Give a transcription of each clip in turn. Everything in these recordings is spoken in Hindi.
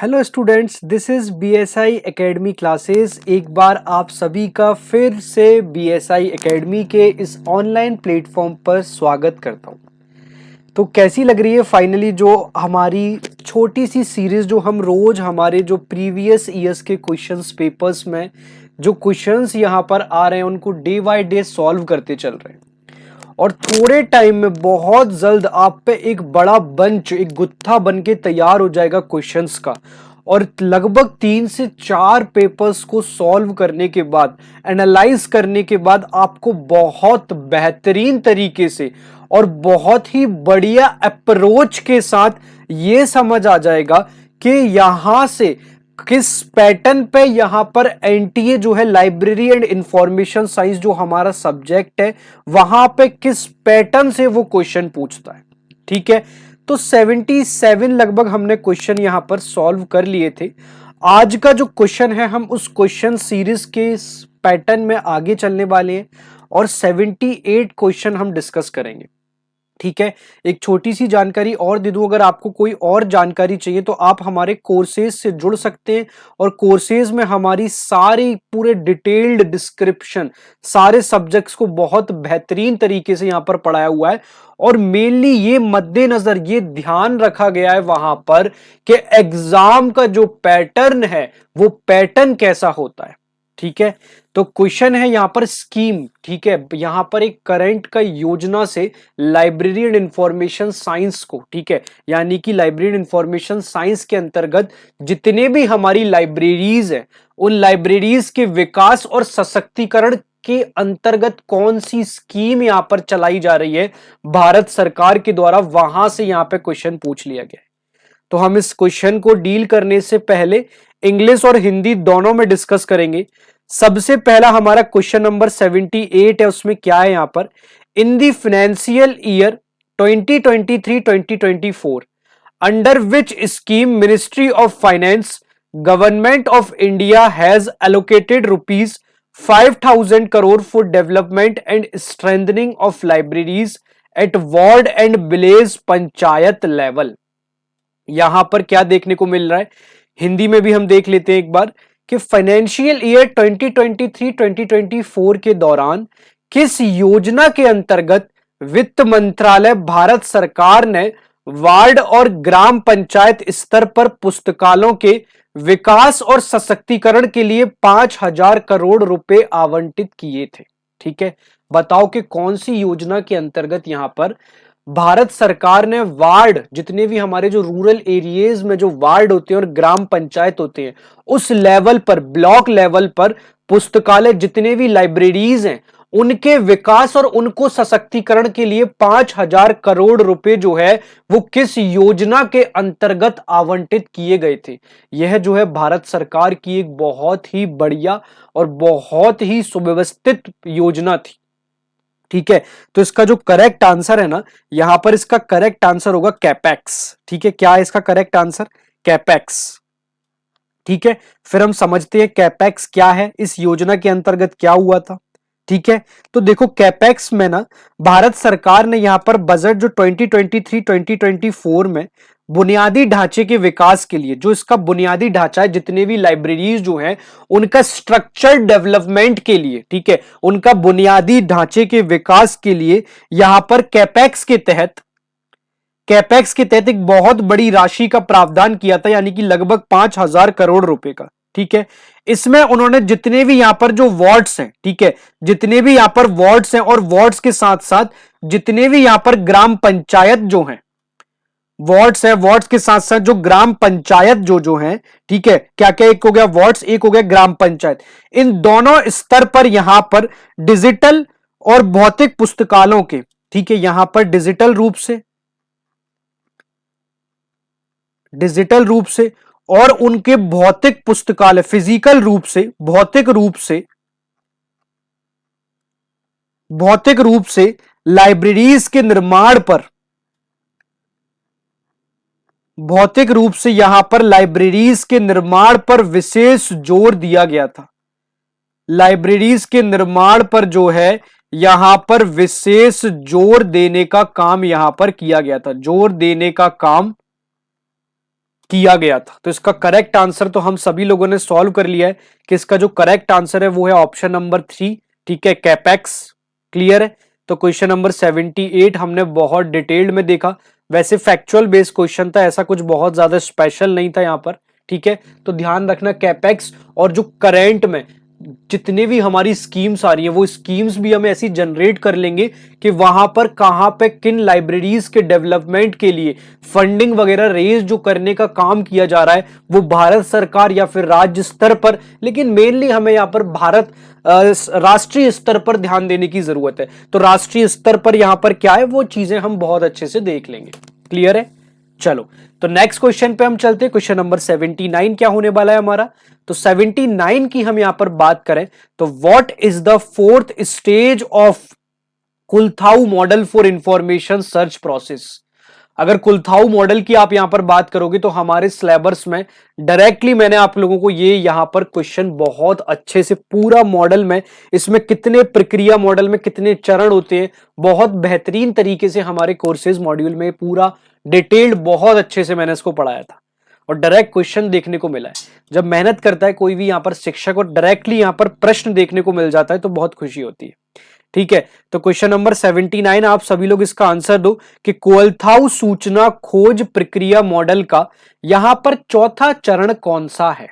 Hello students, this is BSI academy classes. एक बार आप सभी का फिर से बीएसआई एकेडमी के इस ऑनलाइन प्लेटफॉर्म पर स्वागत करता हूं। तो कैसी लग रही है फाइनली जो हमारी छोटी सी सीरीज, जो हम रोज हमारे जो प्रीवियस ईयर्स के क्वेश्चंस पेपर्स में जो क्वेश्चंस यहाँ पर आ रहे हैं उनको डे बाय डे सॉल्व करते चल रहे हैं और थोड़े टाइम में बहुत जल्द आप पे एक बड़ा बंच, एक गुत्था बन के तैयार हो जाएगा क्वेश्चंस का। और लगभग 3 से 4 पेपर्स को सॉल्व करने के बाद, एनालाइज करने के बाद आपको बहुत बेहतरीन तरीके से और बहुत ही बढ़िया अप्रोच के साथ ये समझ आ जाएगा कि यहां से किस पैटर्न पे यहां पर एनटीए जो है, लाइब्रेरी एंड इंफॉर्मेशन साइंस जो हमारा सब्जेक्ट है, वहां पे किस पैटर्न से वो क्वेश्चन पूछता है। ठीक है, तो 77 लगभग हमने क्वेश्चन यहां पर सॉल्व कर लिए थे। आज का जो क्वेश्चन है, हम उस क्वेश्चन सीरीज के पैटर्न में आगे चलने वाले हैं और 78 क्वेश्चन हम डिस्कस करेंगे। ठीक है, एक छोटी सी जानकारी और दे दूं, अगर आपको कोई और जानकारी चाहिए तो आप हमारे कोर्सेज से जुड़ सकते हैं और कोर्सेज में हमारी सारी पूरे डिटेल्ड डिस्क्रिप्शन, सारे सब्जेक्ट्स को बहुत बेहतरीन तरीके से यहां पर पढ़ाया हुआ है। और मेनली ये मद्देनजर ये ध्यान रखा गया है वहां पर कि एग्जाम का जो पैटर्न है वो पैटर्न कैसा होता है। ठीक है, तो क्वेश्चन है यहां पर स्कीम। ठीक है, यहां पर एक करंट का योजना से लाइब्रेरी एंड इंफॉर्मेशन साइंस को, ठीक है, यानी कि लाइब्रेरी एंड इंफॉर्मेशन साइंस के अंतर्गत जितने भी हमारी लाइब्रेरीज है, उन लाइब्रेरीज के विकास और सशक्तिकरण के अंतर्गत कौन सी स्कीम यहां पर चलाई जा रही है भारत सरकार के द्वारा, वहां से यहां पे क्वेश्चन पूछ लिया गया है। तो हम इस क्वेश्चन को डील करने से पहले इंग्लिश और हिंदी दोनों में डिस्कस करेंगे। सबसे पहला हमारा क्वेश्चन नंबर 78 है, उसमें क्या है यहां पर, in the financial year 2023-2024 under which scheme ministry of finance government of India has allocated rupees 5,000 crore for development and strengthening of libraries at ward and village panchayat level. यहां पर क्या देखने को मिल रहा है, हिंदी में भी हम देख लेते हैं एक बार कि फाइनेंशियल ईयर 2023-2024 के दौरान किस योजना के अंतर्गत वित्त मंत्रालय भारत सरकार ने वार्ड और ग्राम पंचायत स्तर पर पुस्तकालयों के विकास और सशक्तिकरण के लिए 5,000 करोड़ रुपए आवंटित किए थे। ठीक है, बताओ कि कौन सी योजना के अंतर्गत यहां पर भारत सरकार ने वार्ड, जितने भी हमारे जो रूरल एरियाज में जो वार्ड होते हैं और ग्राम पंचायत होते हैं, उस लेवल पर, ब्लॉक लेवल पर पुस्तकालय, जितने भी लाइब्रेरीज हैं, उनके विकास और उनको सशक्तिकरण के लिए 5,000 करोड़ रुपए जो है वो किस योजना के अंतर्गत आवंटित किए गए थे। यह जो है भारत सरकार की एक बहुत ही बढ़िया और बहुत ही सुव्यवस्थित योजना थी। ठीक है, तो इसका जो करेक्ट आंसर है ना, यहां पर इसका करेक्ट आंसर होगा कैपेक्स। ठीक है, क्या है इसका करेक्ट आंसर, कैपेक्स। ठीक है, फिर हम समझते हैं कैपेक्स क्या है, इस योजना के अंतर्गत क्या हुआ था। ठीक है, तो देखो कैपेक्स में ना भारत सरकार ने यहां पर बजट जो 2023-2024 में बुनियादी ढांचे के विकास के लिए, जो इसका बुनियादी ढांचा है, जितने भी लाइब्रेरीज जो हैं उनका स्ट्रक्चर डेवलपमेंट के लिए, ठीक है, उनका बुनियादी ढांचे के विकास के लिए यहां पर कैपेक्स के तहत एक बहुत बड़ी राशि का प्रावधान किया था, यानी कि लगभग 5,000 करोड़ रुपए का। ठीक है, इसमें उन्होंने जितने भी यहां पर जो वार्ड्स हैं, ठीक है, जितने भी यहां पर वार्ड्स हैं और वार्ड्स के साथ साथ जितने भी यहां पर ग्राम पंचायत जो हैं, वार्ड्स है, वार्ड्स के साथ साथ जो ग्राम पंचायत जो है, ठीक है, क्या क्या, एक हो गया वार्ड्स, एक हो गया ग्राम पंचायत, इन दोनों स्तर पर यहां पर डिजिटल और भौतिक पुस्तकालयों के, ठीक है, यहां पर डिजिटल रूप से और उनके भौतिक पुस्तकालय, फिजिकल रूप से, भौतिक रूप से लाइब्रेरीज के निर्माण पर, भौतिक रूप से यहां पर लाइब्रेरीज के निर्माण पर विशेष जोर दिया गया था। लाइब्रेरीज के निर्माण पर जो है यहां पर विशेष जोर देने का काम यहां पर किया गया था, जोर देने का काम किया गया था। तो इसका करेक्ट आंसर तो हम सभी लोगों ने सॉल्व कर लिया है कि इसका जो करेक्ट आंसर है वो है ऑप्शन नंबर 3। ठीक है, कैपेक्स। क्लियर है। तो क्वेश्चन नंबर 78 हमने बहुत डिटेल्ड में देखा। वैसे फैक्चुअल बेस्ड क्वेश्चन था, ऐसा कुछ बहुत ज्यादा स्पेशल नहीं था यहां पर। ठीक है, तो ध्यान रखना कैपेक्स और जो करंट में जितने भी हमारी स्कीम्स आ रही है वो स्कीम्स भी हम ऐसी जनरेट कर लेंगे कि वहां पर कहां पे किन लाइब्रेरीज के डेवलपमेंट के लिए फंडिंग वगैरह रेज जो करने का काम किया जा रहा है वो भारत सरकार या फिर राज्य स्तर पर, लेकिन मेनली हमें यहां पर भारत राष्ट्रीय स्तर पर ध्यान देने की जरूरत है। तो राष्ट्रीय स्तर पर यहां पर क्या है वो चीजें हम बहुत अच्छे से देख लेंगे। क्लियर है। चलो, तो नेक्स्ट क्वेश्चन पे हम चलते हैं। क्वेश्चन नंबर 79 क्या होने वाला है हमारा। तो 79 की हम यहां पर बात करें तो what is the fourth stage of Kuhlthau model for information search process. अगर कुलथाऊ मॉडल की आप यहां पर बात करोगे तो हमारे सिलेबस में डायरेक्टली मैंने आप लोगों को ये यहां पर क्वेश्चन बहुत अच्छे से पूरा मॉडल में, इसमें कितने प्रक्रिया मॉडल में कितने चरण होते हैं, बहुत बेहतरीन तरीके से हमारे कोर्सेज मॉड्यूल में पूरा डिटेल्ड बहुत अच्छे से मैंने इसको पढ़ाया था और डायरेक्ट क्वेश्चन देखने को मिला है। जब मेहनत करता है कोई भी यहां पर शिक्षक और डायरेक्टली यहां पर प्रश्न देखने को मिल जाता है तो बहुत खुशी होती है। ठीक है, तो क्वेश्चन नंबर 79 आप सभी लोग इसका आंसर दो कि कोलथाऊ सूचना खोज प्रक्रिया मॉडल का यहां पर चौथा चरण कौन सा है।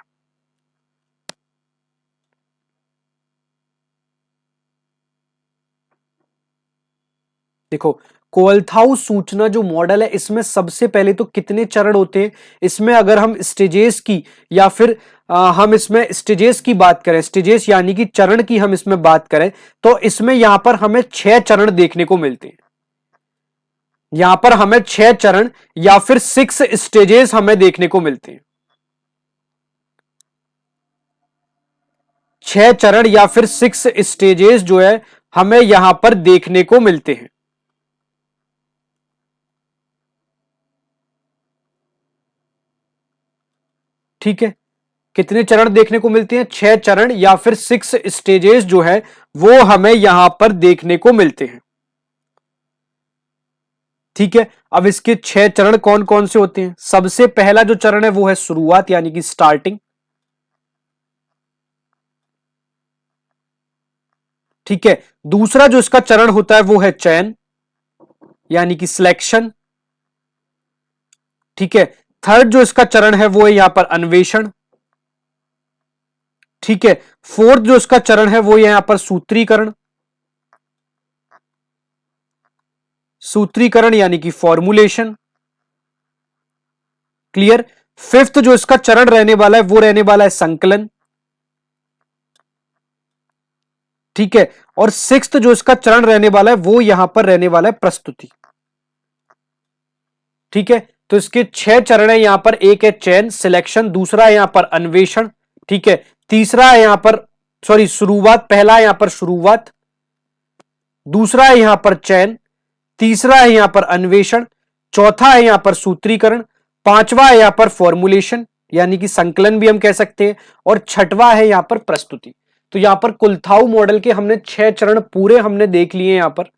देखो, कोलथाऊ सूचना जो मॉडल है इसमें सबसे पहले तो कितने चरण होते हैं, इसमें अगर हम स्टेजेस की या फिर हम इसमें स्टेजेस की बात करें, स्टेजेस यानी कि चरण की हम इसमें बात करें तो इसमें यहां पर हमें 6 चरण देखने को मिलते हैं। यहां पर हमें 6 चरण या फिर 6 स्टेजेस हमें देखने को मिलते हैं। 6 चरण या फिर 6 स्टेजेस जो है हमें यहां पर देखने को मिलते हैं। ठीक है, कितने चरण देखने को मिलते हैं, 6 चरण या फिर 6 स्टेजेस जो है वो हमें यहां पर देखने को मिलते हैं। ठीक है, अब इसके 6 चरण कौन कौन से होते हैं। सबसे पहला जो चरण है वो है शुरुआत यानी कि स्टार्टिंग। ठीक है, दूसरा जो इसका चरण होता है वो है चयन यानी कि सिलेक्शन। ठीक है, थर्ड जो इसका चरण है वो है यहां पर अन्वेषण। ठीक है, फोर्थ जो इसका चरण है वो यहां पर सूत्रीकरण। सूत्रीकरण यानी कि फॉर्मुलेशन। क्लियर। फिफ्थ जो इसका चरण रहने वाला है वो रहने वाला है संकलन। ठीक है, और सिक्स्थ जो इसका चरण रहने वाला है वो यहां पर रहने वाला है प्रस्तुति। ठीक है, तो इसके 6 चरण है यहां पर। एक है चयन सिलेक्शन, दूसरा है यहां पर अन्वेषण। ठीक है, तीसरा है यहां पर शुरुआत, पहला है यहां पर शुरुआत, दूसरा है यहां पर चयन, तीसरा है यहां पर अन्वेषण, चौथा है यहां पर सूत्रीकरण, पांचवा है यहां पर फॉर्मुलेशन यानी कि संकलन भी हम कह सकते हैं, और छठवां है यहां पर प्रस्तुति। तो यहां पर कुलथाऊ मॉडल के हमने 6 चरण पूरे हमने देख लिए यहां पर।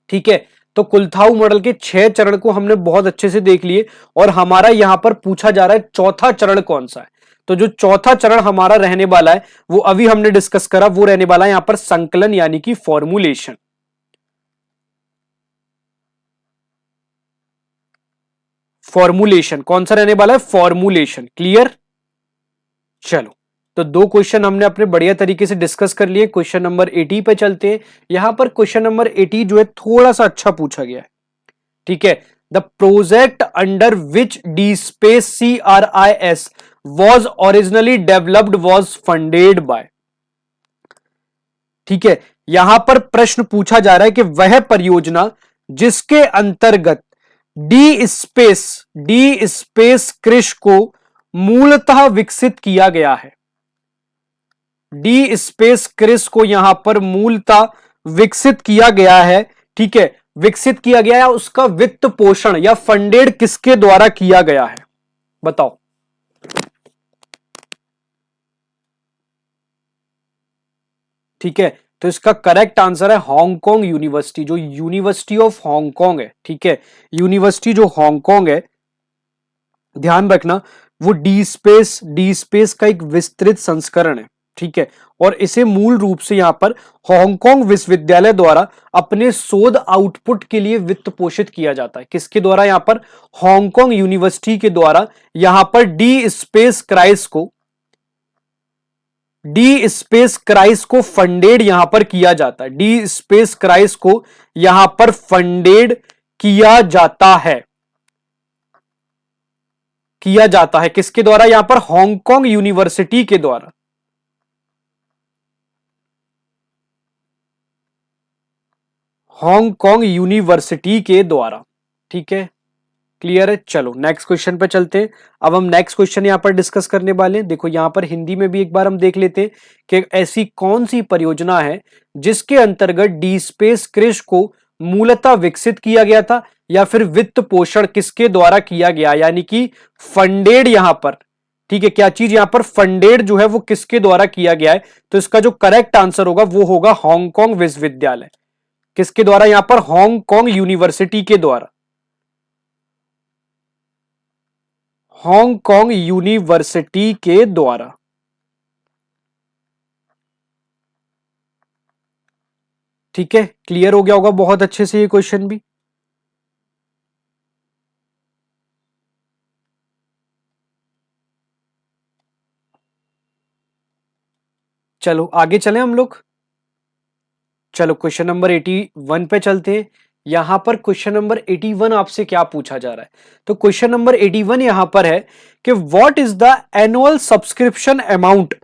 ठीक है, तो कुलथाऊ मॉडल के 6 चरण को हमने बहुत अच्छे से देख लिए और हमारा यहां पर पूछा जा रहा है चौथा चरण कौन सा है। तो जो चौथा चरण हमारा रहने वाला है वो अभी हमने डिस्कस करा, वो रहने वाला है यहां पर संकलन यानी कि फॉर्मुलेशन। फॉर्मुलेशन कौन सा रहने वाला है, फॉर्मुलेशन। क्लियर। चलो, तो दो क्वेश्चन हमने अपने बढ़िया तरीके से डिस्कस कर लिए। क्वेश्चन नंबर 80 पे चलते हैं। यहां पर क्वेश्चन नंबर 80 जो है थोड़ा सा अच्छा पूछा गया है। ठीक है, the project under which D space CRIS was originally developed was funded by. ठीक है, यहां पर प्रश्न पूछा जा रहा है कि वह परियोजना जिसके अंतर्गत डी स्पेस कृष को मूलतः विकसित किया गया है। डी स्पेस क्रिस को यहां पर मूलतः विकसित किया गया है। ठीक है, विकसित किया गया है, उसका वित्त पोषण या फंडेड किसके द्वारा किया गया है, बताओ। ठीक है, तो इसका करेक्ट आंसर है हांगकांग यूनिवर्सिटी, जो यूनिवर्सिटी ऑफ हांगकांग है। ठीक है, यूनिवर्सिटी जो हांगकांग है ध्यान रखना, वो डी स्पेस का एक विस्तृत संस्करण है, ठीक है। और इसे मूल रूप से यहां पर हांगकांग विश्वविद्यालय द्वारा अपने शोध आउटपुट के लिए वित्त पोषित किया जाता है। किसके द्वारा? यहां पर हांगकांग यूनिवर्सिटी के द्वारा यहां पर डी स्पेस क्राइस को फंडेड यहां पर किया जाता है। डी स्पेस क्राइस को यहां पर फंडेड किया जाता है, किसके द्वारा? यहां पर हांगकांग यूनिवर्सिटी के द्वारा। हांगकांग यूनिवर्सिटी के द्वारा, ठीक है, क्लियर है। चलो नेक्स्ट क्वेश्चन पे चलते हैं। अब हम नेक्स्ट क्वेश्चन यहां पर डिस्कस करने वाले हैं। देखो यहां पर हिंदी में भी एक बार हम देख लेते हैं कि ऐसी कौन सी परियोजना है जिसके अंतर्गत डी स्पेस क्रिश को मूलतः विकसित किया गया था, या फिर वित्त पोषण किसके द्वारा किया गया, यानी कि फंडेड यहां पर, ठीक है, क्या चीज यहां पर फंडेड जो है वो किसके द्वारा किया गया है? तो इसका जो करेक्ट आंसर होगा वो होगा हांगकांग विश्वविद्यालय। किसके द्वारा? यहां पर हांगकांग यूनिवर्सिटी के द्वारा, हांगकांग यूनिवर्सिटी के द्वारा। ठीक है, क्लियर हो गया होगा बहुत अच्छे से ये क्वेश्चन भी। चलो आगे चलें हम लोग। चलो क्वेश्चन नंबर 81 पे चलते हैं। यहां पर क्वेश्चन नंबर 81 आपसे क्या पूछा जा रहा है? तो क्वेश्चन नंबर 81 यहां पर है कि what is the annual subscription amount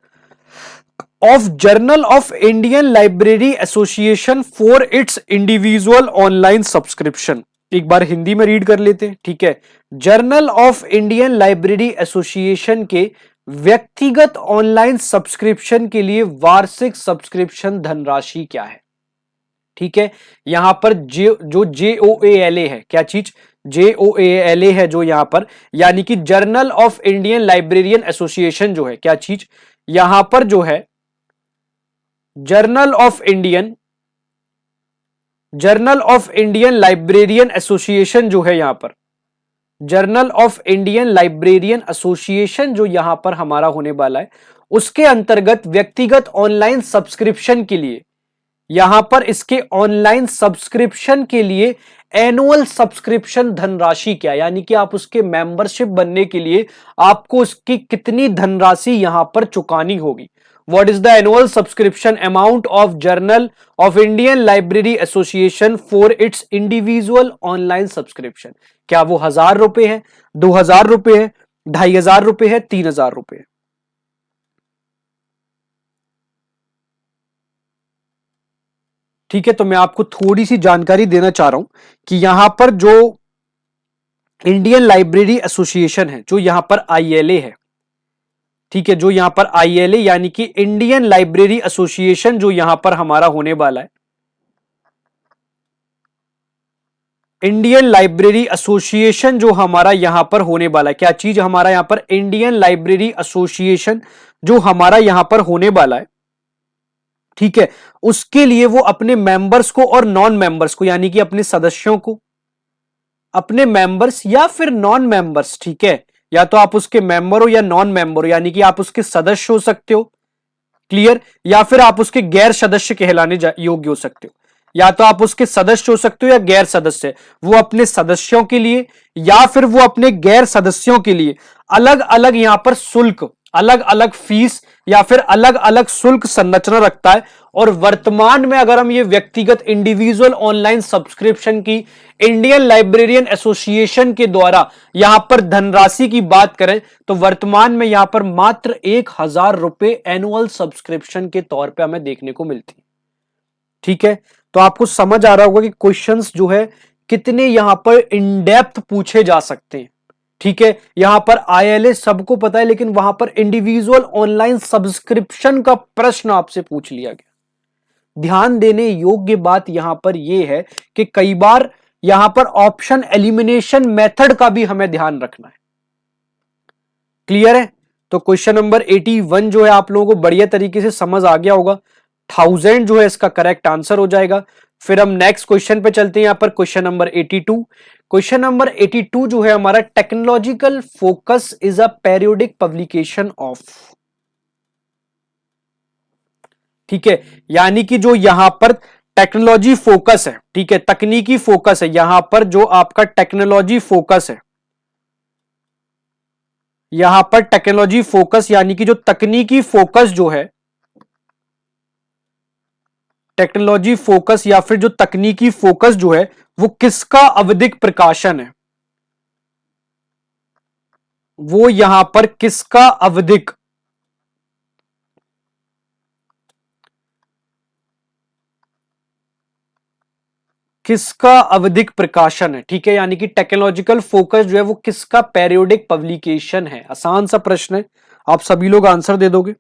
of journal of Indian library association for its individual online subscription. एक बार हिंदी में रीड कर लेते हैं, ठीक है। Journal of Indian library association के व्यक्तिगत ऑनलाइन सब्सक्रिप्शन के लिए वार्षिक सब्सक्रिप्शन धनराशि क्या है? ठीक है, यहां पर जो JOALA है, क्या चीज? JOALA है जो यहां पर, यानी कि journal of Indian librarian association जो है, क्या चीज? यहां पर जो है journal of Indian librarian association जो है, यहां पर journal of Indian librarian association जो यहां पर हमारा होने वाला है, उसके अंतर्गत व्यक्तिगत ऑनलाइन सब्सक्रिप्शन के लिए, यहां पर इसके ऑनलाइन सब्सक्रिप्शन के लिए एनुअल सब्सक्रिप्शन धनराशि क्या, यानी कि आप उसके मेंबरशिप बनने के लिए आपको उसकी कितनी धनराशि यहां पर चुकानी होगी? What is the annual subscription amount of journal of Indian library association for its individual online subscription? क्या वो 1000 रुपए है, 2000 रुपए है, 2500 रुपए है, 3000 रुपए है? ठीक है, तो मैं आपको थोड़ी सी जानकारी देना चाह रहा हूं कि यहां पर जो इंडियन लाइब्रेरी एसोसिएशन है, जो यहां पर ILA है, ठीक है, जो यहां पर ILA यानी कि इंडियन लाइब्रेरी एसोसिएशन जो यहां पर हमारा होने वाला है, इंडियन लाइब्रेरी एसोसिएशन जो हमारा यहां पर होने वाला है, क्या चीज हमारा यहां पर इंडियन लाइब्रेरी एसोसिएशन जो हमारा यहां पर होने वाला है, ठीक है, उसके लिए वो अपने मेंबर्स को और नॉन मेंबर्स को, यानी कि अपने सदस्यों को, अपने मेंबर्स या फिर नॉन मेंबर्स, ठीक है, या तो आप उसके मेंबर हो या नॉन मेंबर हो, यानी कि आप उसके सदस्य हो सकते हो, क्लियर, या फिर आप उसके गैर सदस्य कहलाने योग्य हो सकते हो। या तो आप उसके सदस्य हो सकते हो या गैर सदस्य। वो अपने सदस्यों के लिए या फिर वो अपने गैर सदस्यों के लिए अलग अलग यहां पर शुल्क, अलग अलग फीस या फिर अलग अलग शुल्क संरचना रखता है। और वर्तमान में अगर हम ये व्यक्तिगत इंडिविजुअल ऑनलाइन सब्सक्रिप्शन की इंडियन लाइब्रेरियन एसोसिएशन के द्वारा यहां पर धनराशि की बात करें तो वर्तमान में यहां पर मात्र 1000 रुपए एनुअल सब्सक्रिप्शन के तौर पे हमें देखने को मिलती है। ठीक है, तो आपको समझ आ रहा होगा कि क्वेश्चंस जो है कितने यहां पर इन डेप्थ पूछे जा सकते हैं। ठीक है, यहां पर ILA सबको पता है, लेकिन वहां पर इंडिविजुअल ऑनलाइन सब्सक्रिप्शन का प्रश्न आपसे पूछ लिया गया। ध्यान देने योग्य बात यहां पर यह है कि कई बार यहां पर ऑप्शन एलिमिनेशन मेथड का भी हमें ध्यान रखना है। क्लियर है? तो क्वेश्चन नंबर 81 जो है आप लोगों को बढ़िया तरीके से समझ आ गया होगा। 1000 जो है इसका करेक्ट आंसर हो जाएगा। फिर हम नेक्स्ट क्वेश्चन पे चलते हैं। यहां पर क्वेश्चन नंबर 82। क्वेश्चन नंबर 82 जो है हमारा, technological focus is a periodic publication of. ठीक है, यानी कि जो यहां पर टेक्नोलॉजी फोकस है, ठीक है, तकनीकी फोकस है, यहां पर जो आपका टेक्नोलॉजी फोकस है, यहां पर टेक्नोलॉजी फोकस यानी कि जो तकनीकी फोकस जो है, टेक्नोलॉजी फोकस या फिर जो तकनीकी फोकस जो है वो किसका आवधिक प्रकाशन है, वो यहां पर किसका आवधिक प्रकाशन है। ठीक है, यानी कि टेक्नोलॉजिकल फोकस जो है वो किसका पेरियोडिक पब्लिकेशन है। आसान सा प्रश्न है, आप सभी लोग आंसर दे दोगे।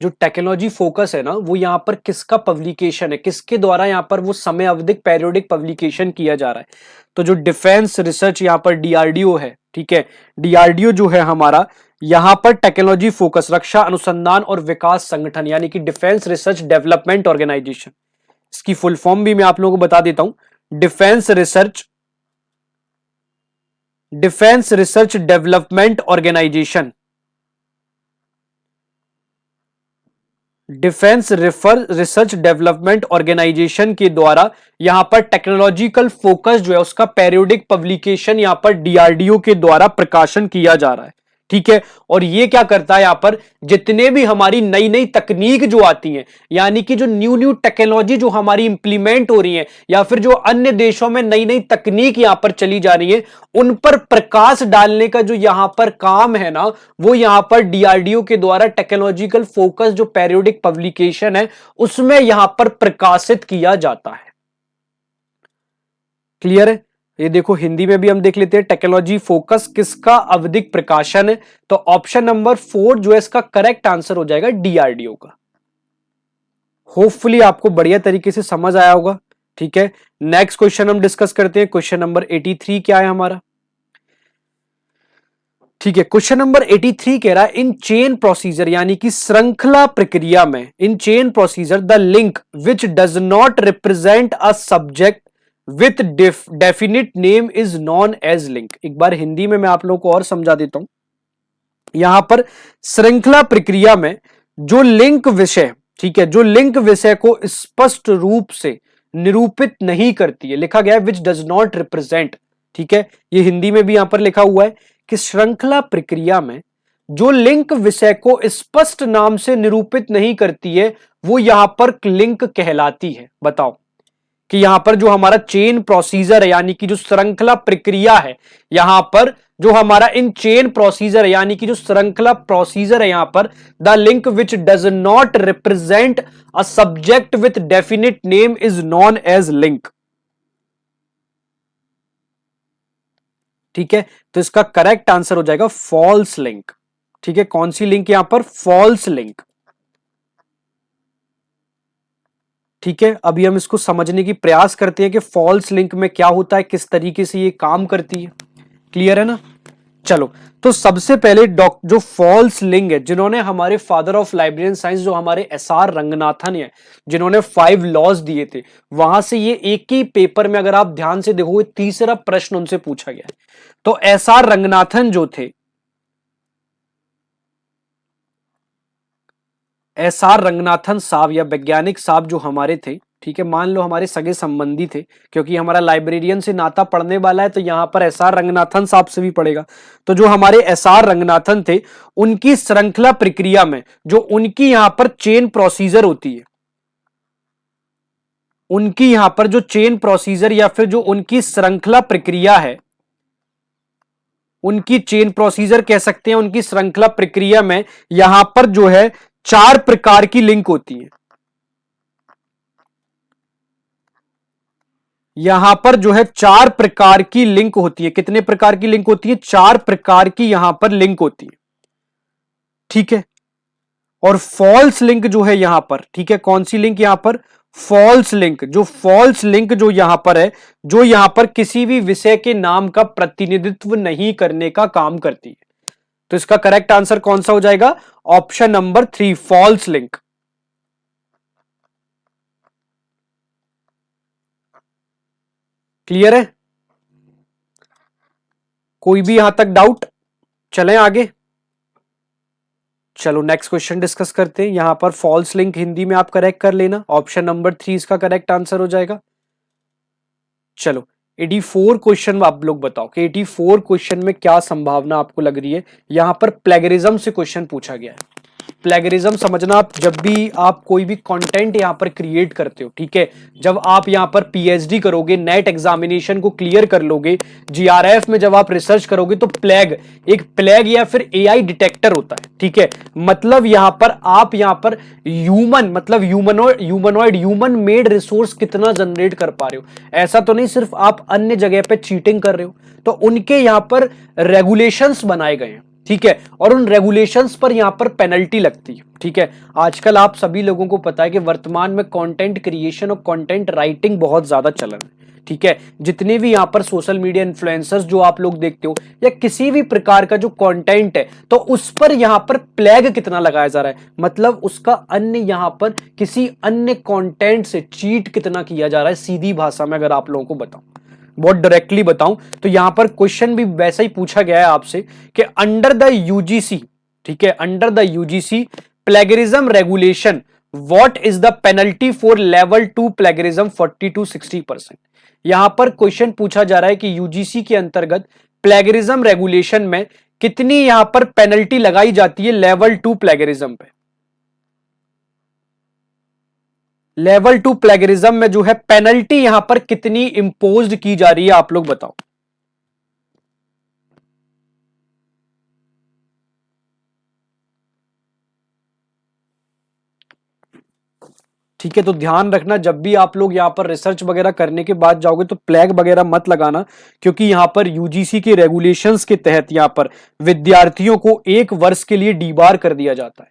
जो टेक्नोलॉजी फोकस है ना, वो यहां पर किसका पब्लिकेशन है, किसके द्वारा यहां पर वो समय अवधिक पेरियोडिक पब्लिकेशन किया जा रहा है। तो जो डिफेंस रिसर्च यहां पर डीआरडीओ है, ठीक है, डीआरडीओ जो है हमारा, यहां पर टेक्नोलॉजी फोकस रक्षा अनुसंधान और विकास संगठन यानी कि डिफेंस रिसर्च डेवलपमेंट ऑर्गेनाइजेशन, इसकी फुल फॉर्म भी मैं आप लोगों को बता देता हूं, defence research development organisation, defence research development organisation के द्वारा यहां पर टेक्नोलॉजिकल फोकस जो है उसका पेरियोडिक पब्लिकेशन यहां पर डीआरडीओ के द्वारा प्रकाशन किया जा रहा है। ठीक है, और ये क्या करता है, यहां पर जितने भी हमारी नई नई तकनीक जो आती हैं, यानी कि जो न्यू न्यू टेक्नोलॉजी जो हमारी इंप्लीमेंट हो रही है या फिर जो अन्य देशों में नई नई तकनीक यहां पर चली जा रही है, उन पर प्रकाश डालने का जो यहां पर काम है ना, वो यहां पर डीआरडीओ के द्वारा टेक्नोलॉजिकल फोकस जो पेरियोडिक पब्लिकेशन है उसमें यहां पर प्रकाशित किया जाता है। क्लियर है? ये देखो हिंदी में भी हम देख लेते हैं, टेक्नोलॉजी फोकस किसका आवधिक प्रकाशन है। तो ऑप्शन नंबर 4 जो है इसका करेक्ट आंसर हो जाएगा डीआरडीओ का। होपफुली आपको बढ़िया तरीके से समझ आया होगा। ठीक है, नेक्स्ट क्वेश्चन हम डिस्कस करते हैं। क्वेश्चन नंबर 83 क्या है हमारा? ठीक है, क्वेश्चन नंबर 83 कह रहा है, इन चेन प्रोसीजर यानी कि श्रृंखला प्रक्रिया में, in chain procedure the link which does not represent a subject with definite name is known as link. एक बार हिंदी में मैं आप लोगों को और समझा देता हूं। यहां पर श्रृंखला प्रक्रिया में जो लिंक विषय, ठीक है, जो लिंक विषय को स्पष्ट रूप से निरूपित नहीं करती है, लिखा गया है विच डज नॉट रिप्रेजेंट। ठीक है, ये हिंदी में भी यहां पर लिखा हुआ है कि श्रृंखला प्रक्रिया में जो लिंक विषय को स्पष्ट नाम से निरूपित नहीं करती है वो यहां पर लिंक कहलाती है। बताओ कि यहां पर जो हमारा चेन प्रोसीजर है यानी कि जो श्रृंखला प्रक्रिया है, यहां पर जो हमारा इन चेन प्रोसीजर है यानी कि जो श्रृंखला प्रोसीजर है, यहां पर the link which does not represent a subject with definite name is known as link. ठीक है, तो इसका करेक्ट आंसर हो जाएगा फॉल्स लिंक। ठीक है, कौन सी लिंक यहां पर? False link. ठीक है, अभी हम इसको समझने की प्रयास करते हैं कि फॉल्स लिंक में क्या होता है, किस तरीके से ये काम करती है। क्लियर है ना? चलो, तो सबसे पहले जो फॉल्स लिंक है, जिन्होंने हमारे फादर ऑफ लाइब्रेरियन साइंस जो हमारे एसआर रंगनाथन है, जिन्होंने 5 लॉज दिए थे, वहां से ये एक ही पेपर में अगर आप ध्यान से देखोगे तीसरा प्रश्न उनसे पूछा गया है। तो एसआर रंगनाथन जो थे, एसआर रंगनाथन साहब या वैज्ञानिक साहब जो हमारे थे, ठीक है, मान लो हमारे सगे संबंधी थे, क्योंकि हमारा लाइब्रेरियन से नाता पढ़ने वाला है तो यहां पर एसआर रंगनाथन साहब से भी पड़ेगा। तो जो हमारे एसआर रंगनाथन थे, उनकी श्रृंखला प्रक्रिया में जो उनकी यहां पर चेन प्रोसीजर होती है, उनकी यहां पर जो चेन प्रोसीजर या फिर जो उनकी श्रृंखला प्रक्रिया है, उनकी चेन प्रोसीजर कह सकते हैं, उनकी श्रृंखला प्रक्रिया में यहां पर जो है 4 प्रकार की लिंक होती है। यहां पर जो है 4 प्रकार की लिंक होती है। कितने प्रकार की लिंक होती है? 4 प्रकार की यहां पर लिंक होती है। ठीक है, और फॉल्स लिंक जो है यहां पर, ठीक है, कौन सी लिंक यहां पर? False link. जो फॉल्स लिंक जो यहां पर है, जो यहां पर किसी भी विषय के नाम का प्रतिनिधित्व नहीं करने का काम करती है। तो इसका करेक्ट आंसर कौन सा हो जाएगा? Option number 3 false link. Clear है? कोई भी यहां तक डाउट? चलें आगे। चलो नेक्स्ट क्वेश्चन डिस्कस करते हैं। यहां पर फॉल्स लिंक हिंदी में आप करेक्ट कर लेना, ऑप्शन नंबर 3 इसका करेक्ट आंसर हो जाएगा। चलो 84 क्वेश्चन आप लोग बताओ कि 84 क्वेश्चन में क्या संभावना आपको लग रही है। यहां पर प्लेगरिज्म से क्वेश्चन पूछा गया है। प्लेगरिज्म समझना, आप जब भी आप कोई भी कंटेंट यहां पर क्रिएट करते हो, ठीक है, जब आप यहां पर पीएचडी करोगे, नेट एग्जामिनेशन को क्लियर कर लोगे, जीआरएफ में जब आप रिसर्च करोगे, तो एक प्लेग या फिर एआई डिटेक्टर होता है, ठीक है। मतलब यहां पर आप यहां पर मतलब ह्यूमन मेड रिसोर्स कितना जनरेट कर पा रहे हो। ऐसा तो नहीं सिर्फ आप अन्य जगह पे चीटिंग कर रहे हो, तो उनके यहां पर रेगुलेशंस बनाए गए हैं, ठीक है, और उन रेगुलेशंस पर यहां पर पेनल्टी लगती है, ठीक है। आजकल आप सभी लोगों को पता है कि वर्तमान में कंटेंट क्रिएशन और कंटेंट राइटिंग बहुत ज्यादा चलन है, ठीक है। जितने भी यहां पर सोशल मीडिया इन्फ्लुएंसर्स जो आप लोग देखते हो, या किसी भी प्रकार का जो कंटेंट है, तो उस पर यहां पर प्लेग कितना लगाया जा रहा है, मतलब उसका अन्य यहां पर किसी अन्य कंटेंट से चीट कितना किया जा रहा है। सीधी भाषा में अगर आप लोगों को बताऊं, बहुत डायरेक्टली बताऊं, तो यहां पर क्वेश्चन भी वैसा ही पूछा गया है आपसे कि अंडर द यूजीसी, ठीक है, under the UGC plagiarism regulation what is the penalty for level 2 plagiarism 40 to 60%। यहां पर क्वेश्चन पूछा जा रहा है कि यूजीसी के अंतर्गत प्लेगरिज्म रेगुलेशन में कितनी यहां पर पेनल्टी लगाई जाती है लेवल 2 प्लेगरिज्म पे। लेवल 2 प्लेगरिज्म में जो है पेनल्टी यहां पर कितनी इंपोज्ड की जा रही है, आप लोग बताओ। ठीक है, तो ध्यान रखना जब भी आप लोग यहां पर रिसर्च वगैरह करने के बाद जाओगे तो प्लेग वगैरह मत लगाना, क्योंकि यहां पर यूजीसी के रेगुलेशंस के तहत यहां पर विद्यार्थियों को 1 वर्ष के लिए डीबार कर दिया जाता है।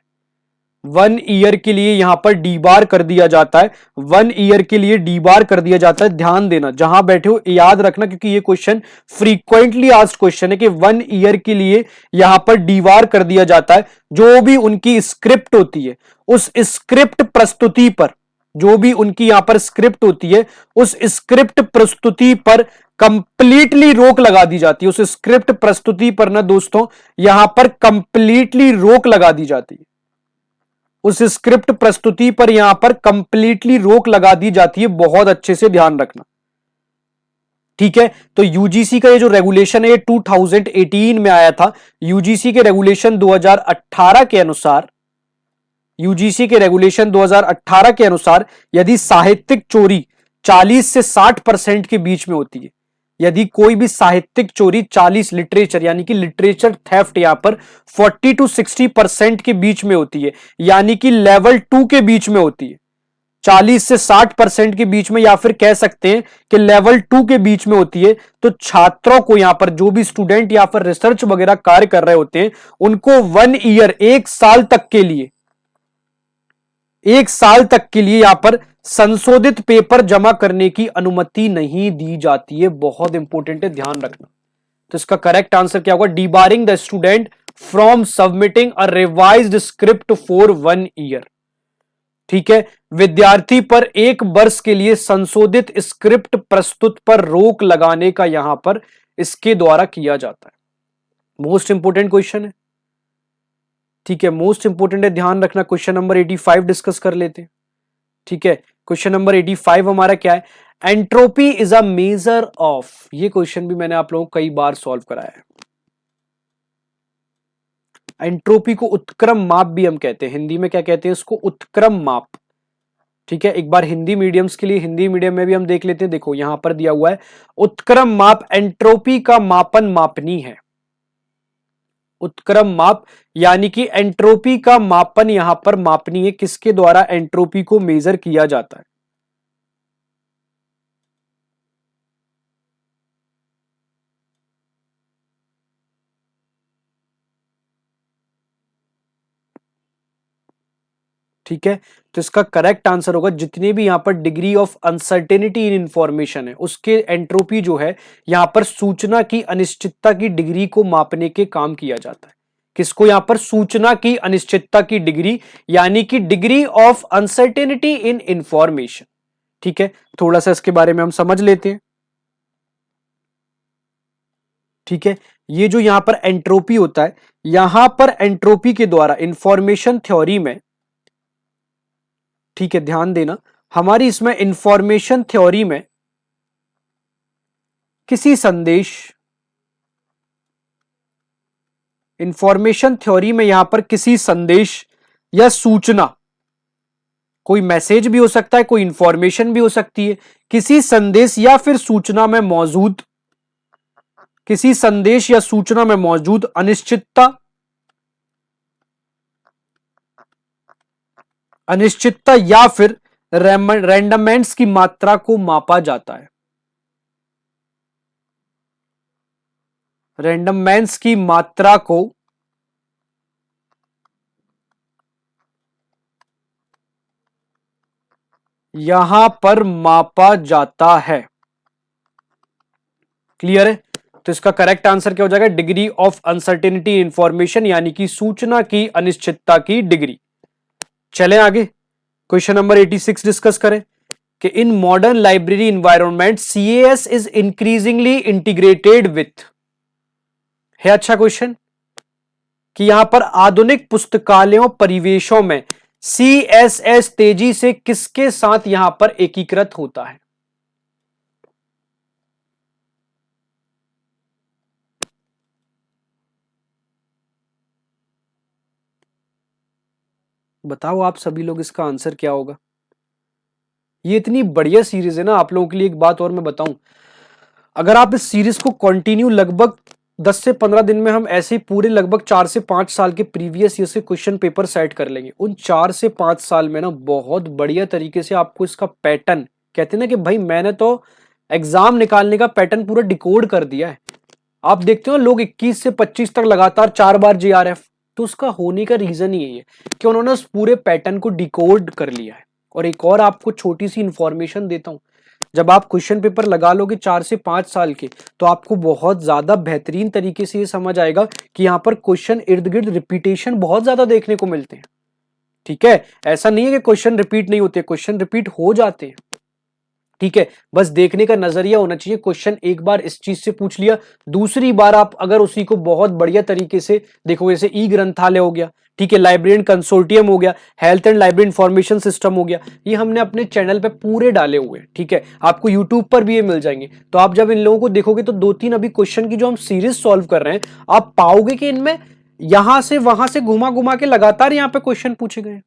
1 ईयर के लिए यहां पर डीबार कर दिया जाता है। 1 ईयर के लिए डीबार कर दिया जाता है। ध्यान देना, जहां बैठे हो याद रखना, क्योंकि ये क्वेश्चन फ्रीक्वेंटली आस्क्ड क्वेश्चन है कि 1 ईयर के लिए यहां पर डीबार कर दिया जाता है। जो भी उनकी स्क्रिप्ट होती है, उस स्क्रिप्ट प्रस्तुति पर, जो भी उनकी यहां पर स्क्रिप्ट होती है, उस स्क्रिप्ट प्रस्तुति पर कंप्लीटली रोक लगा दी जाती है। उस स्क्रिप्ट प्रस्तुति पर ना दोस्तों, यहां पर कंप्लीटली रोक लगा दी जाती है। उस स्क्रिप्ट प्रस्तुति पर यहां पर कंप्लीटली रोक लगा दी जाती है। बहुत अच्छे से ध्यान रखना, ठीक है। तो यूजीसी का ये जो रेगुलेशन है, ये 2018 में आया था। यूजीसी के रेगुलेशन 2018 के अनुसार, यूजीसी के रेगुलेशन 2018 के अनुसार यदि साहित्यिक चोरी 40 से 60% के बीच में होती है, यदि कोई भी साहित्यिक चोरी 40 लिटरेचर यानी कि लिटरेचर थेफ्ट यहां पर 40 to 60% के बीच में होती है, यानी कि लेवल 2 के बीच में होती है, 40 से 60% के बीच में, या फिर कह सकते हैं कि लेवल 2 के बीच में होती है, तो छात्रों को यहां पर जो भी स्टूडेंट या फिर रिसर्च वगैरह कार्य कर रहे होते हैं, उनको 1 ईयर 1 साल तक के लिए, 1 साल तक के लिए यहां पर संशोधित पेपर जमा करने की अनुमति नहीं दी जाती है। बहुत इंपॉर्टेंट है, ध्यान रखना। तो इसका करेक्ट आंसर क्या होगा? Debarring the student from submitting a revised script for 1 year, ठीक है। विद्यार्थी पर 1 वर्ष के लिए संशोधित स्क्रिप्ट प्रस्तुत पर रोक लगाने का यहां पर इसके द्वारा किया जाता है। मोस्ट इंपोर्टेंट क्वेश्चन है, ठीक है, मोस्ट इंपोर्टेंट है, ध्यान रखना। क्वेश्चन नंबर 85 डिस्कस कर लेते हैं, ठीक है। क्वेश्चन नंबर 85 हमारा क्या है? Entropy is a measure of, ये क्वेश्चन भी मैंने आप लोगों को कई बार सॉल्व कराया है। एंट्रोपी को उत्क्रम माप भी हम कहते हैं, हिंदी में क्या कहते हैं इसको? उत्क्रम माप, ठीक है। एक बार हिंदी मीडियम्स के लिए, हिंदी मीडियम में भी हम देख लेते हैं। देखो यहां पर दिया हुआ है, उत्क्रम माप एंट्रोपी का मापन मापनी है। उत्क्रम माप यानी कि एंट्रोपी का मापन यहां पर मापनी है। किसके द्वारा एंट्रोपी को मेजर किया जाता है? ठीक है, तो इसका करेक्ट आंसर होगा, जितने भी यहां पर degree of uncertainty in information है, उसके एंट्रोपी जो है यहां पर सूचना की अनिश्चितता की डिग्री को मापने के काम किया जाता है। किसको? यहां पर सूचना की अनिश्चितता की डिग्री, यानी कि degree of uncertainty in information, ठीक है। थोड़ा सा इसके बारे में हम समझ लेते हैं। ठीक है, ये जो यहां पर एंट्रोपी होता है, यहां पर एंट्रोपी के द्वारा इंफॉर्मेशन थ्योरी में, ठीक है ध्यान देना, हमारी इसमें इंफॉर्मेशन थ्योरी में किसी संदेश, इंफॉर्मेशन थ्योरी में यहां पर किसी संदेश या सूचना, कोई मैसेज भी हो सकता है, कोई इंफॉर्मेशन भी हो सकती है, किसी संदेश या फिर सूचना में मौजूद, किसी संदेश या सूचना में मौजूद अनिश्चितता, अनिश्चितता या फिर रैंडमेंट्स की मात्रा को मापा जाता है। रैंडमेंट्स की मात्रा को यहां पर मापा जाता है। क्लियर है? तो इसका करेक्ट आंसर क्या हो जाएगा? डिग्री ऑफ अनसर्टेनिटी इंफॉर्मेशन, यानी कि सूचना की अनिश्चितता की डिग्री। चलें आगे, क्वेश्चन नंबर 86 डिस्कस करें कि in modern library environment CAS is increasingly integrated with, है अच्छा क्वेश्चन, कि यहां पर आधुनिक पुस्तकालयों परिवेशों में सीएसएस तेजी से किसके साथ यहां पर एकीकृत होता है? बताओ आप सभी लोग, इसका आंसर क्या होगा? ये इतनी बढ़िया सीरीज है ना, आप लोगों के लिए एक बात और मैं बताऊं, अगर आप इस सीरीज को कंटिन्यू लगभग 10 से 15 दिन में हम ऐसे ही पूरे लगभग 4 से 5 साल के प्रीवियस ईयर से क्वेश्चन पेपर सेट कर लेंगे, उन 4 से 5 साल में ना बहुत बढ़िया तरीके से आपको इसका पैटर्न, कहते हैं ना कि भाई मैंने तो एग्जाम निकालने का पैटर्न पूरा डिकोड कर दिया है। आप देखते हो लोग 21 से 25 तक लगातार 4 बार जेआरएफ, तो उसका होने का रीजन ही यही है कि उन्होंने उस पूरे पैटर्न को डिकोड कर लिया है। और एक और आपको छोटी सी इंफॉर्मेशन देता हूं, जब आप क्वेश्चन पेपर लगा लोगे 4 से 5 साल के, तो आपको बहुत ज्यादा बेहतरीन तरीके से ये समझ आएगा कि यहां पर क्वेश्चन इर्द गिर्द रिपीटेशन बहुत ज्यादा देखने को मिलते हैं। ठीक है, ऐसा नहीं है कि क्वेश्चन रिपीट नहीं होते, क्वेश्चन रिपीट हो जाते हैं। ठीक है, बस देखने का नजरिया होना चाहिए, क्वेश्चन एक बार इस चीज से पूछ लिया, दूसरी बार आप अगर उसी को बहुत बढ़िया तरीके से देखो, जैसे ई ग्रंथालय हो गया, ठीक है, लाइब्रेरियन कंसोर्टियम हो गया, health and library information system हो गया, ये हमने अपने चैनल पे पूरे डाले हुए हैं। ठीक है, आपको यूट्यूब पर भी ये मिल जाएंगे, तो आप जब इन लोगों को देखोगे तो 2-3 अभी क्वेश्चन की जो हम सीरीज सॉल्व कर रहे हैं, आप पाओगे कि इनमें यहां से वहां से घुमा घुमा के लगातार यहां पे क्वेश्चन पूछे गए।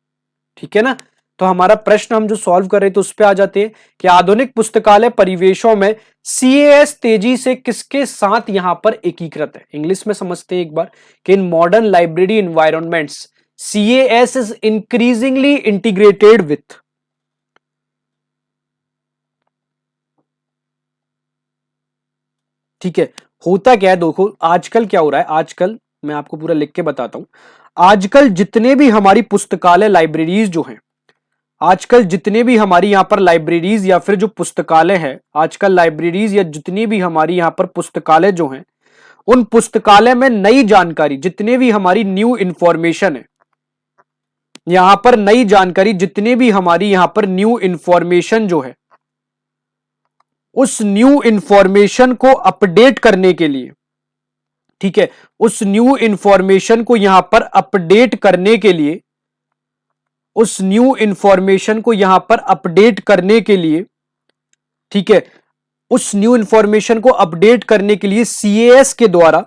ठीक है ना, तो हमारा प्रश्न हम जो सॉल्व कर रहे थे उस पे आ जाते हैं कि आधुनिक पुस्तकालय परिवेशों में सीएएस तेजी से किसके साथ यहां पर एकीकृत है? इंग्लिश में समझते हैं एक बार कि in modern library environments CAS is increasingly integrated with. ठीक है, होता क्या है, देखो आजकल क्या हो रहा है, आजकल मैं आपको पूरा लिख के बताता हूं, आजकल जितने भी हमारी पुस्तकालय लाइब्रेरीज जो हैं, आजकल जितने भी हमारी यहां पर लाइब्रेरीज या फिर जो पुस्तकालय है, आजकल लाइब्रेरीज या जितनी भी हमारी यहां पर पुस्तकालय जो हैं, उन पुस्तकालय में नई जानकारी, जितने भी हमारी न्यू इंफॉर्मेशन है, यहां पर नई जानकारी, जितने भी हमारी यहां पर न्यू इंफॉर्मेशन जो है, उस न्यू इंफॉर्मेशन को अपडेट करने के लिए, ठीक है, उस न्यू इंफॉर्मेशन को यहां पर अपडेट करने के लिए, उस न्यू इंफॉर्मेशन को यहां पर अपडेट करने के लिए, ठीक है, उस न्यू इंफॉर्मेशन को अपडेट करने के लिए सीएएस के द्वारा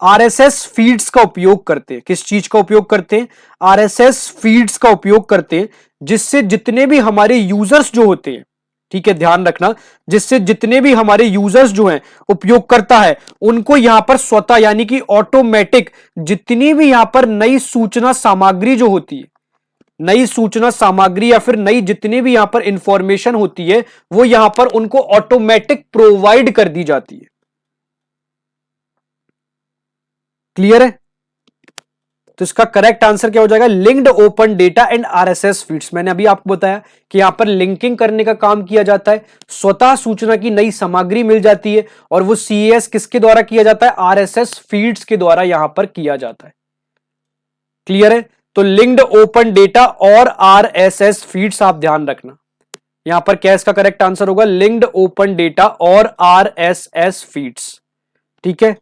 आरएसएस फीड्स का उपयोग करते हैं। किस चीज का उपयोग करते हैं? आरएसएस फीड्स का उपयोग करते हैं, जिससे जितने भी हमारे यूजर्स जो होते हैं, ठीक है ध्यान रखना, जिससे जितने भी हमारे यूजर्स जो हैं, उपयोगकर्ता है, उनको यहां पर स्वतः यानी कि ऑटोमेटिक जितनी भी यहां पर नई सूचना सामग्री जो होती है, नई सूचना सामग्री या फिर नई जितनी भी यहां पर इंफॉर्मेशन होती है, वो यहां पर उनको ऑटोमेटिक प्रोवाइड कर दी जाती है। क्लियर है? तो इसका करेक्ट आंसर क्या हो जाएगा? Linked open data and RSS feeds. मैंने अभी आपको बताया कि यहां पर लिंकिंग करने का काम किया जाता है, स्वतः सूचना की नई सामग्री मिल जाती है, और वो सीएस किसके द्वारा किया जाता है? आरएसएस फीड्स के द्वारा यहां पर किया जाता है। क्लियर है? तो लिंक्ड ओपन डेटा और आरएसएस फीड्स आप ध्यान रखना, यहां पर क्या इसका करेक्ट आंसर होगा? लिंक्ड ओपन डेटा और आरएसएस फीड्स। ठीक है,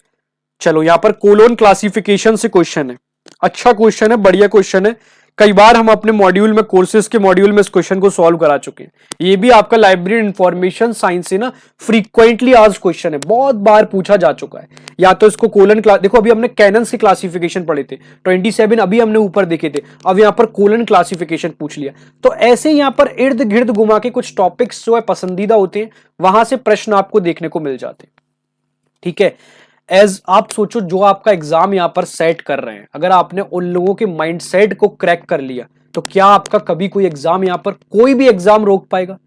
चलो यहां पर कोलोन क्लासिफिकेशन से क्वेश्चन है, अच्छा क्वेश्चन है, बढ़िया क्वेश्चन है। कई बार हम अपने मॉड्यूल में, कोर्सेज के मॉड्यूल में इस क्वेश्चन को सॉल्व करा चुके हैं। ये भी आपका लाइब्रेरी इंफॉर्मेशन साइंस से ना फ्रीक्वेंटली आज क्वेश्चन है, बहुत बार पूछा जा चुका है। या तो इसको कोलन क्लास, देखो अभी हमने कैनन्स की क्लासिफिकेशन पढ़े थे 27, अभी हमने ऊपर देखे थे, अब यहां पर कोलन क्लासिफिकेशन पूछ लिया। तो ऐसे यहां पर इर्द गिर्द घुमा के कुछ टॉपिक्स जो है पसंदीदा होते हैं, वहां से प्रश्न आपको देखने को मिल जाते हैं। ठीक है, एज आप सोचो जो आपका एग्जाम यहां पर सेट कर रहे हैं, अगर आपने उन लोगों के माइंडसेट को क्रैक कर लिया तो क्या आपका कभी कोई एग्जाम यहां पर कोई भी एग्जाम रोक पाएगा?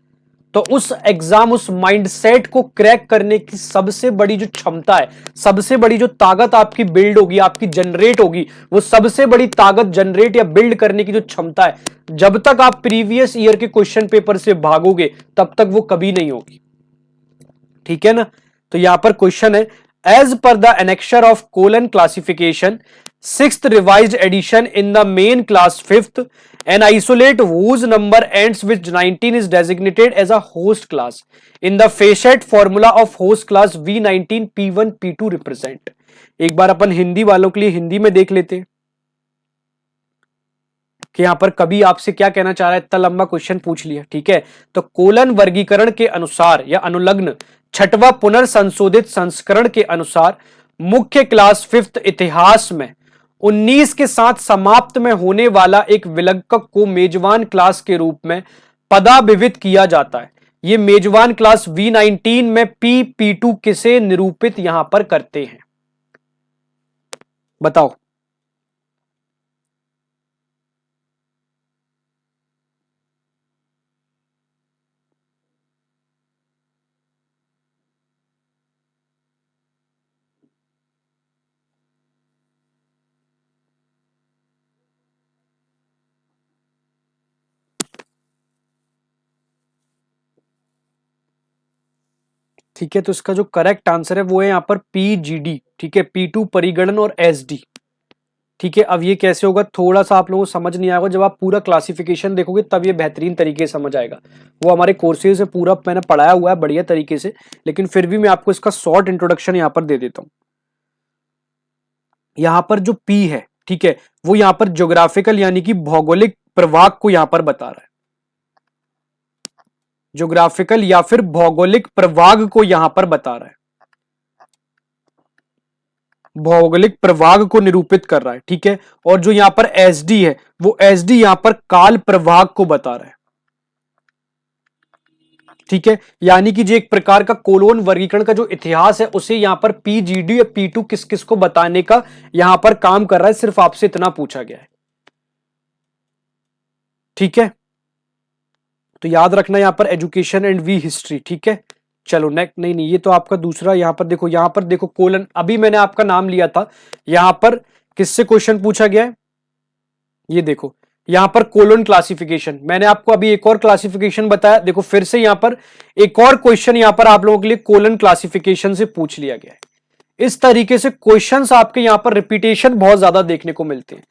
तो उस एग्जाम, उस माइंडसेट को क्रैक करने की सबसे बड़ी जो क्षमता है, सबसे बड़ी जो ताकत आपकी बिल्ड होगी, आपकी जनरेट होगी, वो सबसे बड़ी ताकत जनरेट या बिल्ड करने की जो क्षमता है, जब तक आप प्रीवियस ईयर के क्वेश्चन पेपर से भागोगे तब तक वो कभी नहीं होगी। ठीक है ना? तो यहां पर क्वेश्चन है, as per the annexure of colon classification 6th revised edition in the main class 5th, an isolate whose number ends with 19 is designated as a host class in the facet formula of host class V19 P1 P2 represent। एक बार अपन हिंदी वालों के लिए हिंदी में देख लेते हैं कि यहां पर कभी आपसे क्या कहना चाह रहा है, इतना लंबा क्वेश्चन पूछ लिया। ठीक है, तो कोलन वर्गीकरण के अनुसार या अनुलग्न छठवां पुनर्संशोधित संस्करण के अनुसार मुख्य क्लास 5th इतिहास में 19 के साथ समाप्त में होने वाला एक विलंघक को मेजबान क्लास के रूप में पदाभिवित किया जाता है। यह मेजबान क्लास V19 में P P2 किसे निरूपित यहां पर करते हैं? बताओ। ठीक है, तो इसका जो करेक्ट आंसर है वो है यहां पर PGD। ठीक है, P2 परिगणन और SD। ठीक है, अब ये कैसे होगा थोड़ा सा आप लोगों को समझ नहीं आएगा, जब आप पूरा क्लासिफिकेशन देखोगे तब ये बेहतरीन तरीके से समझ आएगा। वो हमारे कोर्सेज से पूरा मैंने पढ़ाया हुआ है बढ़िया तरीके से, लेकिन फिर भी मैं आपको इसका शॉर्ट इंट्रोडक्शन यहां पर दे देता हूं। यहां पर जो P है, ठीक है, वो यहां पर ज्योग्राफिकल यानी कि भौगोलिक प्रभाग को यहां पर बता रहा है। ज्योग्राफिकल या फिर भौगोलिक प्रभाग को यहां पर बता रहा है, भौगोलिक प्रभाग को निरूपित कर रहा है। ठीक है, और जो यहां पर SD है वो SD यहां पर काल प्रभाग को बता रहा है। ठीक है, यानी कि जो एक प्रकार का कोलोन वर्गीकरण का जो इतिहास है उसे यहां पर PGD या P2 किस किस को बताने का यहां पर काम कर रहा है, सिर्फ आपसे इतना पूछा गया है। ठीक है, तो याद रखना यहां पर एजुकेशन एंड वी हिस्ट्री। ठीक है, चलो नेक्स्ट, नहीं ये तो आपका दूसरा। यहां पर देखो कोलन, अभी मैंने आपका नाम लिया था, यहां पर किससे क्वेश्चन पूछा गया है, ये देखो यहां पर कोलन क्लासिफिकेशन। मैंने आपको अभी एक और क्लासिफिकेशन बताया, देखो फिर से यहां पर एक और क्वेश्चन यहां पर आप लोगों के लिए कोलन क्लासिफिकेशन से पूछ लिया गया है। इस तरीके से क्वेश्चंस आपके यहां पर रिपीटेशन बहुत ज्यादा देखने को मिलते हैं।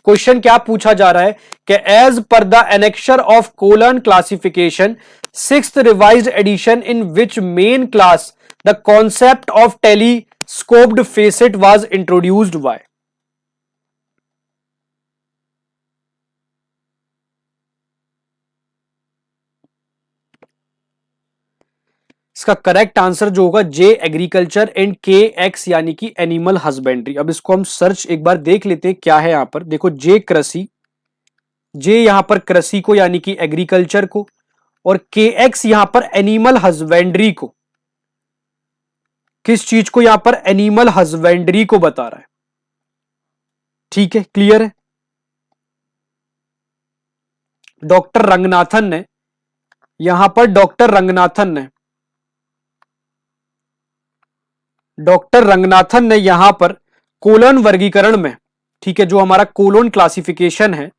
क्वेश्चन क्या पूछा जा रहा है कि as per the annexure of colon classification 6th revised edition in which main class the concept of telescoped facet was introduced by. इसका करेक्ट आंसर जो होगा J एग्रीकल्चर एंड KX यानी कि एनिमल हस्बेंड्री। अब इसको हम सर्च एक बार देख लेते हैं क्या है यहां पर। देखो J कृषि, J यहां पर कृषि को यानी कि एग्रीकल्चर को, और KX यहां पर एनिमल हस्बेंड्री को। किस चीज को यहां पर? एनिमल हस्बेंड्री को बता रहा है। ठीक है, क्लियर है। डॉक्टर रंगनाथन ने यहां पर डॉक्टर रंगनाथन ने यहां पर कोलन वर्गीकरण में, ठीक है, जो हमारा कोलन क्लासिफिकेशन है,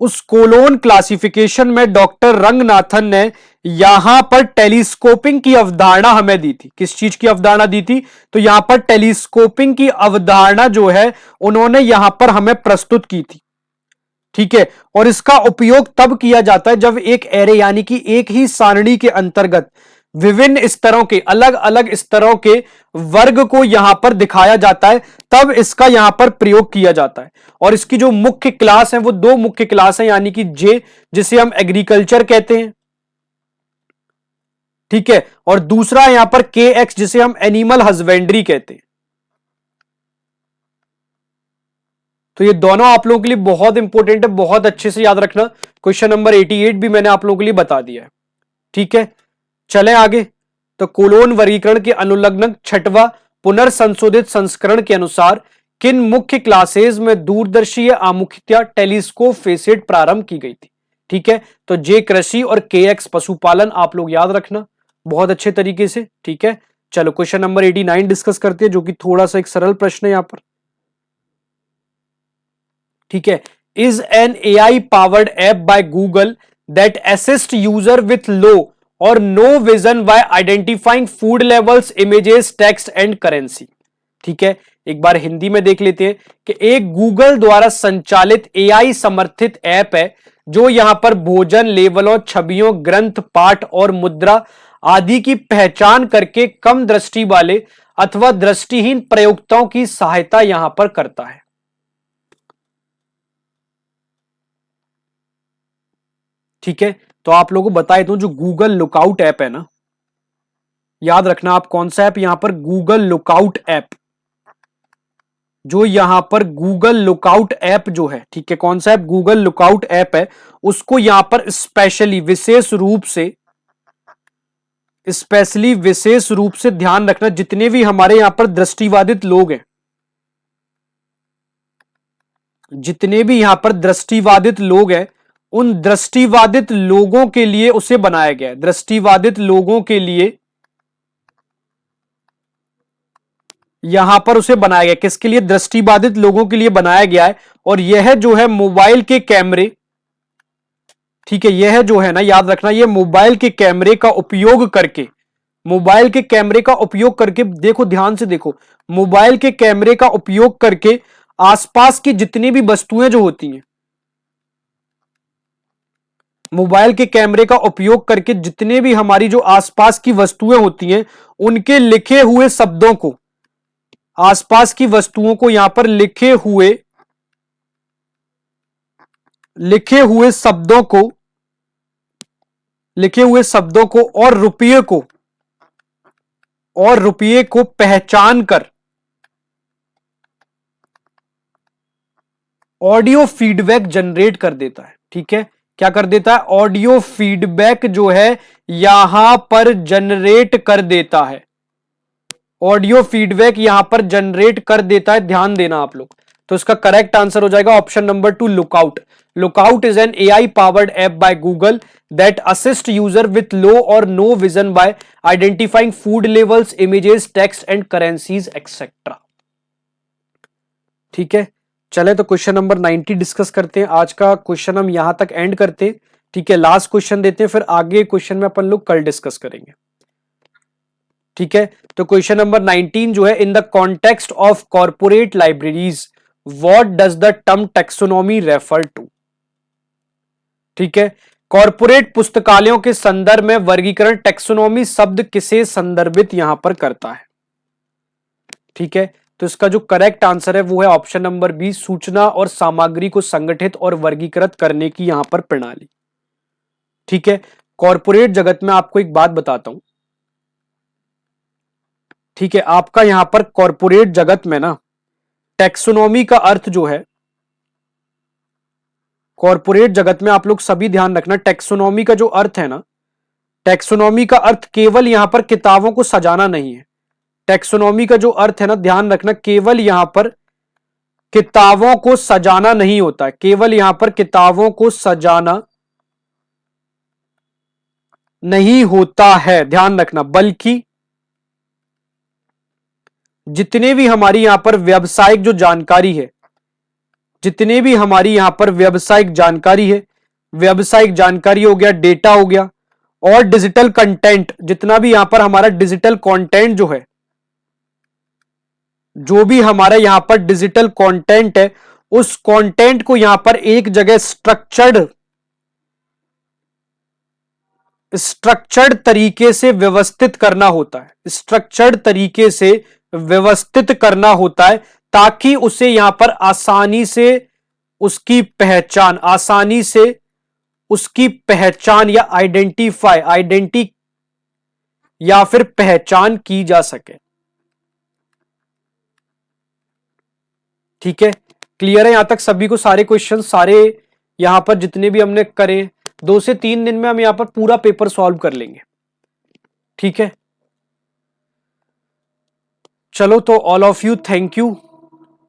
उस कोलोन क्लासिफिकेशन में डॉक्टर रंगनाथन ने यहां पर टेलीस्कोपिंग की अवधारणा हमें दी थी। किस चीज की अवधारणा दी थी? तो यहां पर टेलीस्कोपिंग की अवधारणा जो है उन्होंने यहां पर हमें प्रस्तुत की थी। ठीक है, और इसका उपयोग तब किया जाता है जब एक एरे यानी कि एक ही सारणी के अंतर्गत विभिन्न स्तरों के, अलग अलग स्तरों के वर्ग को यहां पर दिखाया जाता है, तब इसका यहां पर प्रयोग किया जाता है। और इसकी जो मुख्य क्लास है वो दो मुख्य क्लास है, यानी कि जे, जिसे हम एग्रीकल्चर कहते हैं, ठीक है, और दूसरा यहां पर के एक्स, जिसे हम एनिमल हस्बेंड्री कहते हैं। तो ये दोनों आप लोगों के लिए बहुत इंपॉर्टेंट है, बहुत अच्छे से याद रखना। क्वेश्चन नंबर 88 भी मैंने आप लोगों के लिए बता दिया है, ठीक है। चलें आगे। तो कोलोन वर्गीकरण के अनुलग्नक छठवां पुनर्संशोधित संस्करण के अनुसार किन मुख्य क्लासेस में दूरदर्शी आमुखिया टेलीस्कोप फेसेट प्रारंभ की गई थी, ठीक है। तो जे कृषि और के एक्स पशुपालन, आप लोग याद रखना बहुत अच्छे तरीके से, ठीक है। चलो क्वेश्चन नंबर 89 डिस्कस करते हैं, जो कि थोड़ा सा एक सरल प्रश्न है यहां पर, ठीक है। Is an AI powered app by Google that assist user with low और no vision by identifying food labels, images, text and currency, ठीक है। एक बार हिंदी में देख लेते हैं कि एक गूगल द्वारा संचालित AI समर्थित ऐप है जो यहां पर भोजन लेवलों, छवियों, ग्रंथ, पाठ और मुद्रा आदि की पहचान करके कम दृष्टि वाले अथवा दृष्टिहीन प्रयोक्ताओं की सहायता यहां पर करता है, ठीक है। तो आप लोगों को बताए दूं, जो गूगल लुकआउट ऐप है ना, याद रखना आप कौन सा ऐप, यहां पर गूगल लुकआउट ऐप, जो यहां पर गूगल लुकआउट ऐप जो है, ठीक है, कौन सा ऐप, गूगल लुकआउट ऐप है, उसको यहां पर विशेष रूप से ध्यान रखना। जितने भी हमारे यहां पर दृष्टिबाधित लोग हैं, जितने भी यहां पर दृष्टिबाधित लोग हैं, उन दृष्टिबाधित लोगों के लिए उसे बनाया गया है। दृष्टिबाधित लोगों के लिए यहां पर उसे बनाया गया, किसके लिए, दृष्टिबाधित लोगों के लिए बनाया गया है। और यह जो है मोबाइल के कैमरे, ठीक है, यह जो है ना, याद रखना, यह मोबाइल के कैमरे का उपयोग करके, मोबाइल के कैमरे का उपयोग करके, देखो ध्यान से देखो, मोबाइल के कैमरे का उपयोग करके आसपास की जितनी भी वस्तुएं जो होती हैं, मोबाइल के कैमरे का उपयोग करके जितने भी हमारी जो आसपास की वस्तुएं होती हैं, उनके लिखे हुए शब्दों को, आसपास की वस्तुओं को यहां पर लिखे हुए शब्दों को और रुपये को पहचान कर ऑडियो फीडबैक जनरेट कर देता है, ठीक है। क्या कर देता है, ऑडियो फीडबैक जो है यहां पर जनरेट कर देता है, ऑडियो फीडबैक यहां पर जनरेट कर देता है, ध्यान देना आप लोग। तो इसका करेक्ट आंसर हो जाएगा option number 2, lookout. Lookout is an AI powered app by Google that assist user with low और no vision by identifying food labels, images, text and currencies etcetera, ठीक है। चले तो क्वेश्चन नंबर 90 डिस्कस करते हैं। आज का क्वेश्चन हम यहां तक एंड करते हैं, ठीक है। लास्ट क्वेश्चन देते हैं, फिर आगे क्वेश्चन में अपन लोग कल डिस्कस करेंगे, ठीक है। तो क्वेश्चन नंबर 19 जो है, in the context of corporate libraries what does the term taxonomy refer to, ठीक है। कॉर्पोरेट पुस्तकालयों के संदर्भ में वर्गीकरण टैक्सोनॉमी शब्द किसे संदर्भित यहां पर करता है, ठीक है। तो इसका जो करेक्ट आंसर है वो है ऑप्शन नंबर बी, सूचना और सामग्री को संगठित और वर्गीकृत करने की यहां पर प्रणाली, ठीक है। कॉर्पोरेट जगत में आपको एक बात बताता हूं, ठीक है। आपका यहां पर कॉर्पोरेट जगत में ना, टैक्सोनॉमी का अर्थ जो है, कॉर्पोरेट जगत में आप लोग सभी ध्यान रखना, टैक्सोनॉमी का जो अर्थ है ना, टैक्सोनॉमी का अर्थ केवल यहां पर किताबों को सजाना नहीं है। टैक्सोनॉमी का जो अर्थ है ना, ध्यान रखना, केवल यहां पर किताबों को सजाना नहीं होता है, केवल यहां पर किताबों को सजाना नहीं होता है, ध्यान रखना, बल्कि जितने भी हमारी यहां पर व्यावसायिक जो जानकारी है, जितने भी हमारी यहां पर व्यावसायिक जानकारी है, व्यावसायिक जानकारी हो गया, डेटा हो गया, और डिजिटल कंटेंट, जितना भी यहां पर हमारा डिजिटल कंटेंट जो है, जो भी हमारा यहां पर डिजिटल कंटेंट है, उस कंटेंट को यहां पर एक जगह स्ट्रक्चर्ड तरीके से व्यवस्थित करना होता है, स्ट्रक्चर्ड तरीके से व्यवस्थित करना होता है, ताकि उसे यहां पर आसानी से उसकी पहचान या आइडेंटी या फिर पहचान की जा सके। ठीक है, क्लियर है यहां तक सभी को? सारे क्वेश्चन, सारे यहां पर जितने भी हमने करे, 2 से 3 दिन में हम यहां पर पूरा पेपर सॉल्व कर लेंगे। ठीक है, चलो तो all of you thank you,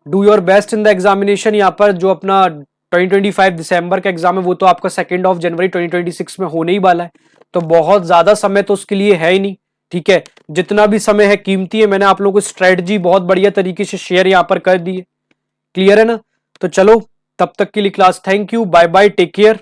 do your best in the examination. यहां पर जो अपना 2025 दिसंबर का एग्जाम है वो तो आपका 2 जनवरी 2026 में होने ही वाला है, तो बहुत ज्यादा समय तो उसके लिए है ही नहीं। ठीक है, जितना भी समय है कीमती है, मैंने आप लोगों को स्ट्रेटजी बहुत बढ़िया तरीके से शेयर यहां पर कर दी है। क्लियर है ना? तो चलो तब तक के लिए class, thank you, bye bye, take care.